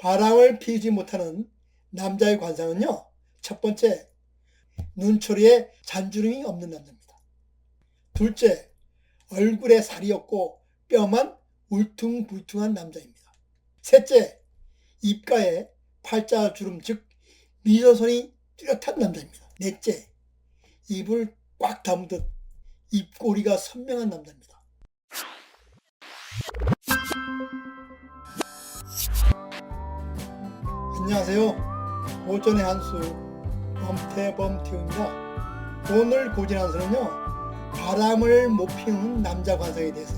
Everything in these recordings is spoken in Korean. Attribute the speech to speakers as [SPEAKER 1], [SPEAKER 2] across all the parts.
[SPEAKER 1] 바람을 피우지 못하는 남자의 관상은요. 첫 번째, 눈초리에 잔주름이 없는 남자입니다. 둘째, 얼굴에 살이 없고 뼈만 울퉁불퉁한 남자입니다. 셋째, 입가에 팔자주름 즉 미소선이 뚜렷한 남자입니다. 넷째, 입을 꽉 다무듯 입꼬리가 선명한 남자입니다. 안녕하세요. 고전의 한수 범태범태우입니다. 오늘 고전의 한수는요, 바람을 못 피우는 남자 관상에 대해서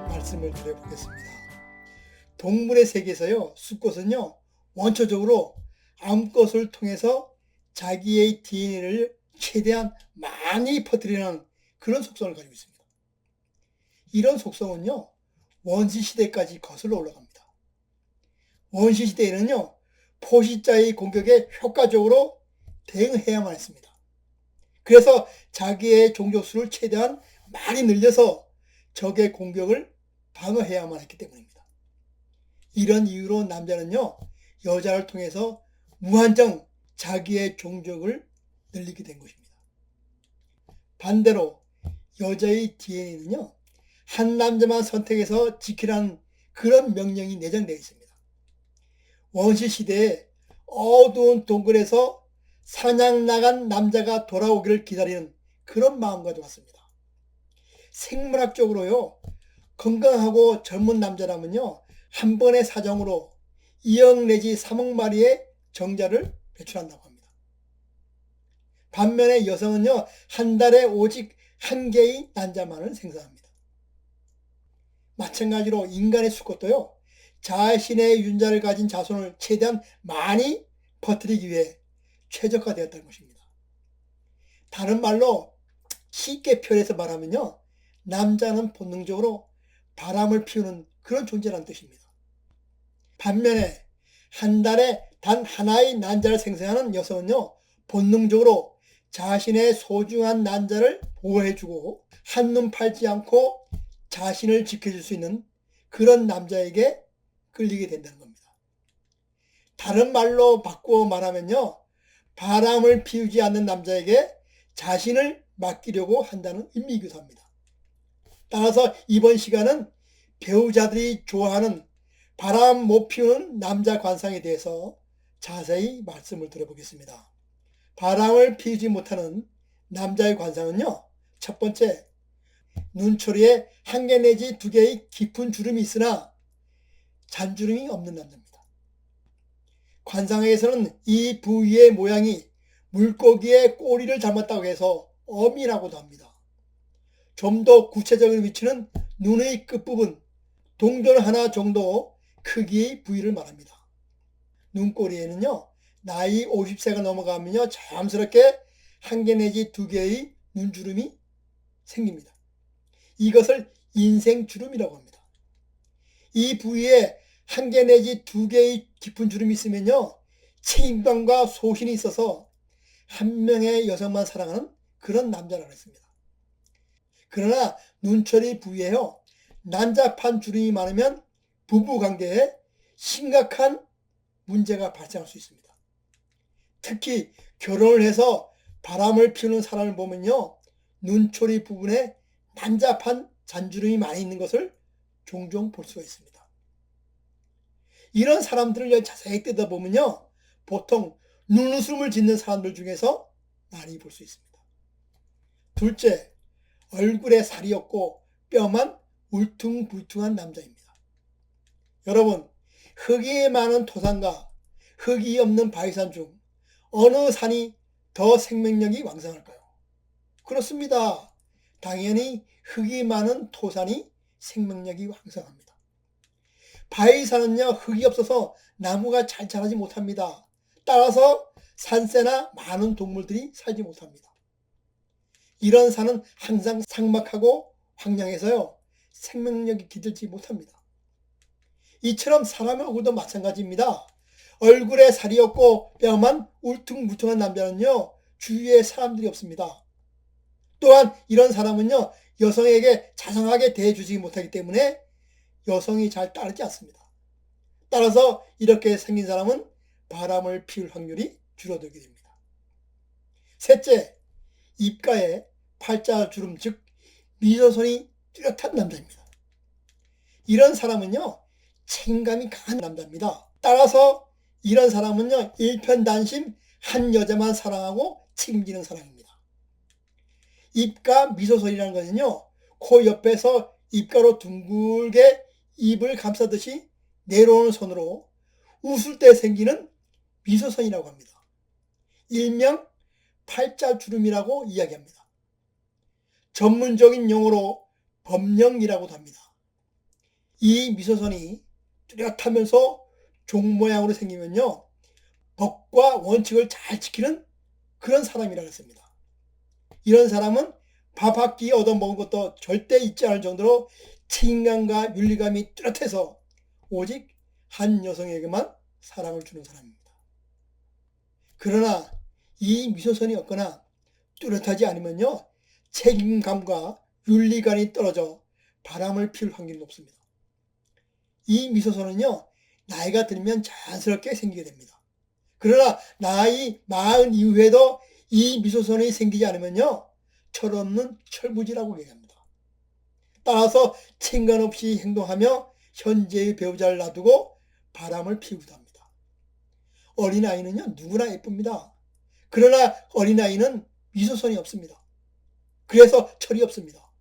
[SPEAKER 1] 말씀을 드려보겠습니다. 동물의 세계에서요, 수컷은요 원초적으로 암컷을 통해서 자기의 DNA를 최대한 많이 퍼뜨리는 그런 속성을 가지고 있습니다. 이런 속성은요 원시시대까지 거슬러 올라갑니다. 원시시대에는요 포식자의 공격에 효과적으로 대응해야만 했습니다. 그래서 자기의 종족수를 최대한 많이 늘려서 적의 공격을 방어해야만 했기 때문입니다. 이런 이유로 남자는요 여자를 통해서 무한정 자기의 종족을 늘리게 된 것입니다. 반대로 여자의 DNA는요 한 남자만 선택해서 지키라는 그런 명령이 내장되어 있습니다. 원시시대에 어두운 동굴에서 사냥 나간 남자가 돌아오기를 기다리는 그런 마음가짐 같습니다. 생물학적으로요 건강하고 젊은 남자라면요 한 번의 사정으로 2억 내지 3억 마리의 정자를 배출한다고 합니다. 반면에 여성은요 한 달에 오직 한 개의 난자만을 생산합니다. 마찬가지로 인간의 수컷도요 자신의 윤자를 가진 자손을 최대한 많이 퍼뜨리기 위해 최적화되었다는 것입니다. 다른 말로 쉽게 표현해서 말하면요 남자는 본능적으로 바람을 피우는 그런 존재라는 뜻입니다. 반면에 한 달에 단 하나의 난자를 생성하는 여성은요 본능적으로 자신의 소중한 난자를 보호해주고 한눈 팔지 않고 자신을 지켜줄 수 있는 그런 남자에게 끌리게 된다는 겁니다. 다른 말로 바꾸어 말하면요 바람을 피우지 않는 남자에게 자신을 맡기려고 한다는 의미이기도 합니다. 따라서 이번 시간은 배우자들이 좋아하는 바람 못 피우는 남자 관상에 대해서 자세히 말씀을 드려보겠습니다. 바람을 피우지 못하는 남자의 관상은요 첫 번째, 눈초리에 한 개 내지 두 개의 깊은 주름이 있으나 잔주름이 없는 남자입니다. 관상에서는 이 부위의 모양이 물고기의 꼬리를 닮았다고 해서 어미라고도 합니다. 좀 더 구체적인 위치는 눈의 끝부분, 동전 하나 정도 크기의 부위를 말합니다. 눈꼬리에는요 나이 50세가 넘어가면요 자연스럽게 한 개 내지 두 개의 눈주름이 생깁니다. 이것을 인생주름이라고 합니다. 이 부위에 한 개 내지 두 개의 깊은 주름이 있으면요 책임감과 소신이 있어서 한 명의 여성만 사랑하는 그런 남자라고 했습니다. 그러나 눈초리 부위에요 난잡한 주름이 많으면 부부관계에 심각한 문제가 발생할 수 있습니다. 특히 결혼을 해서 바람을 피우는 사람을 보면요 눈초리 부분에 난잡한 잔주름이 많이 있는 것을 종종 볼 수가 있습니다. 이런 사람들을 자세히 뜯어보면요 보통 눈웃음을 짓는 사람들 중에서 많이 볼 수 있습니다. 둘째, 얼굴에 살이 없고 뼈만 울퉁불퉁한 남자입니다. 여러분, 흙이 많은 토산과 흙이 없는 바위산 중 어느 산이 더 생명력이 왕성할까요? 그렇습니다. 당연히 흙이 많은 토산이 생명력이 왕성합니다. 바위산은요 흙이 없어서 나무가 잘 자라지 못합니다. 따라서 산새나 많은 동물들이 살지 못합니다. 이런 산은 항상 삭막하고 황량해서요 생명력이 깃들지 못합니다. 이처럼 사람의 얼굴도 마찬가지입니다. 얼굴에 살이 없고 뼈만 울퉁불퉁한 남자는요 주위에 사람들이 없습니다. 또한 이런 사람은요 여성에게 자상하게 대해주지 못하기 때문에 여성이 잘 따르지 않습니다. 따라서 이렇게 생긴 사람은 바람을 피울 확률이 줄어들게 됩니다. 셋째, 입가에 팔자주름 즉 미소선이 뚜렷한 남자입니다. 이런 사람은요 책임감이 강한 남자입니다. 따라서 이런 사람은요 일편단심 한 여자만 사랑하고 책임지는 사람입니다. 입가 미소선이라는 것은요 코 옆에서 입가로 둥글게 입을 감싸듯이 내려오는 선으로 웃을 때 생기는 미소선이라고 합니다. 일명 팔자주름이라고 이야기합니다. 전문적인 용어로 범령이라고도 합니다. 이 미소선이 뚜렷하면서 종 모양으로 생기면요 법과 원칙을 잘 지키는 그런 사람이라고 했습니다. 이런 사람은 밥 한 끼 얻어먹은 것도 절대 잊지 않을 정도로 책임감과 윤리감이 뚜렷해서 오직 한 여성에게만 사랑을 주는 사람입니다. 그러나 이 미소선이 없거나 뚜렷하지 않으면요 책임감과 윤리감이 떨어져 바람을 피울 확률이 높습니다. 이 미소선은요 나이가 들면 자연스럽게 생기게 됩니다. 그러나 나이 40 이후에도 이 미소선이 생기지 않으면요 철없는 철부지라고 얘기합니다. 따라서 책임감 없이 행동하며 현재의 배우자를 놔두고 바람을 피우기도 합니다. 어린아이는요 누구나 예쁩니다. 그러나 어린아이는 미소선이 없습니다. 그래서 철이 없습니다.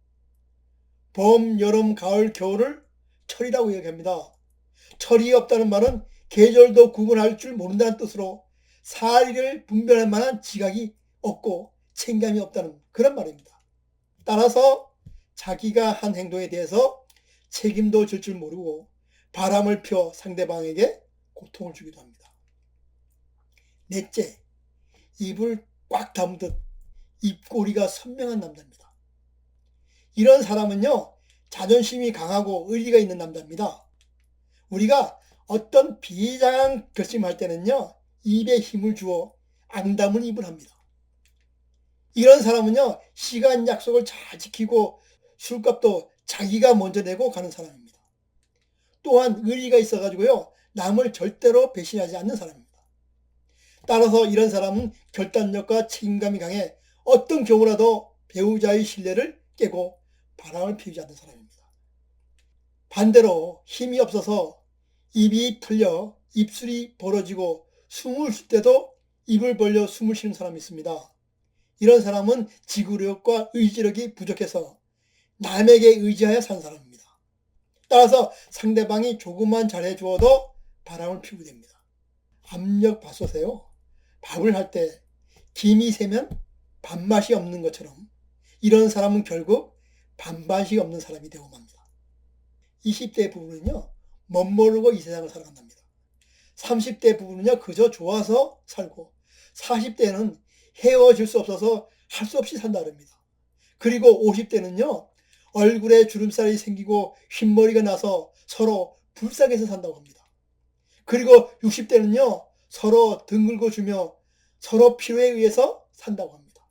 [SPEAKER 1] 봄, 여름, 가을, 겨울을 철이라고 얘기합니다. 철이 없다는 말은 계절도 구분할 줄 모른다는 뜻으로 사리를 분별할 만한 지각이 없고 책임감이 없다는 그런 말입니다. 따라서 자기가 한 행동에 대해서 책임도 질 줄 모르고 바람을 펴 상대방에게 고통을 주기도 합니다. 넷째, 입을 꽉 다무듯 입꼬리가 선명한 남자입니다. 이런 사람은요 자존심이 강하고 의리가 있는 남자입니다. 우리가 어떤 비장한 결심할 때는요 입에 힘을 주어 앙담은 입을 합니다. 이런 사람은요 시간 약속을 잘 지키고 술값도 자기가 먼저 내고 가는 사람입니다. 또한 의리가 있어가지고요 남을 절대로 배신하지 않는 사람입니다. 따라서 이런 사람은 결단력과 책임감이 강해 어떤 경우라도 배우자의 신뢰를 깨고 바람을 피우지 않는 사람입니다. 반대로 힘이 없어서 입이 풀려 입술이 벌어지고 숨을 쉴 때도 입을 벌려 숨을 쉬는 사람이 있습니다. 이런 사람은 지구력과 의지력이 부족해서 남에게 의지하여 산 사람입니다. 따라서 상대방이 조금만 잘해주어도 바람을 피우게 됩니다. 압력밥솥에요 밥을 할 때 김이 새면 밥맛이 없는 것처럼 이런 사람은 결국 밥맛이 없는 사람이 되고 맙니다. 20대 부부는요 멋모르고 이 세상을 살아간답니다. 30대 부부는요 그저 좋아서 살고 40대는 헤어질 수 없어서 할 수 없이 산다 그럽니다. 그리고 50대는요 얼굴에 주름살이 생기고 흰머리가 나서 서로 불쌍해서 산다고 합니다. 그리고 60대는요 서로 등 긁어주며 서로 필요에 의해서 산다고 합니다.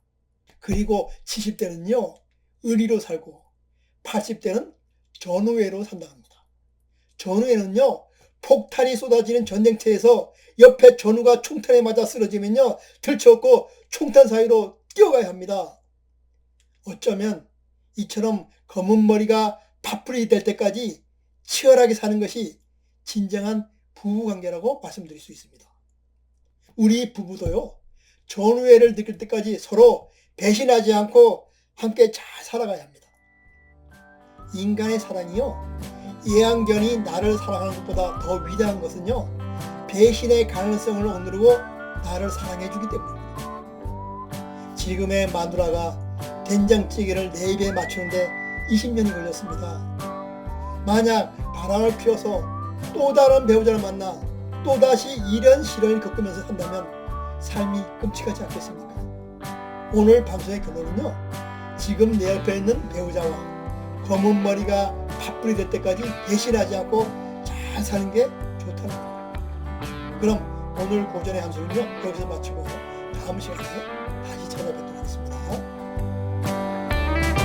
[SPEAKER 1] 그리고 70대는요 의리로 살고 80대는 전우회로 산다고 합니다. 전우회는요 폭탄이 쏟아지는 전쟁터에서 옆에 전우가 총탄에 맞아 쓰러지면요 들쳐업고 총탄 사이로 뛰어가야 합니다. 어쩌면 이처럼 검은 머리가 파뿌리 될 때까지 치열하게 사는 것이 진정한 부부관계라고 말씀드릴 수 있습니다. 우리 부부도요 전우회를 느낄 때까지 서로 배신하지 않고 함께 잘 살아가야 합니다. 인간의 사랑이요 예안견이 나를 사랑하는 것보다 더 위대한 것은요 배신의 가능성을 억누르고 나를 사랑해 주기 때문입니다. 지금의 마누라가 된장찌개를 내 입에 맞추는데 20년이 걸렸습니다. 만약 바람을 피워서 또 다른 배우자를 만나 또다시 이런 시련을 겪으면서 산다면 삶이 끔찍하지 않겠습니까? 오늘 방송의 결론은요 지금 내 옆에 있는 배우자와 검은 머리가 파뿌리 될 때까지 배신하지 않고 잘 사는 게 좋다는 거예요. 그럼 오늘 고전의 한술은요 여기서 마치고 다음 시간에 다시 찾아뵙도록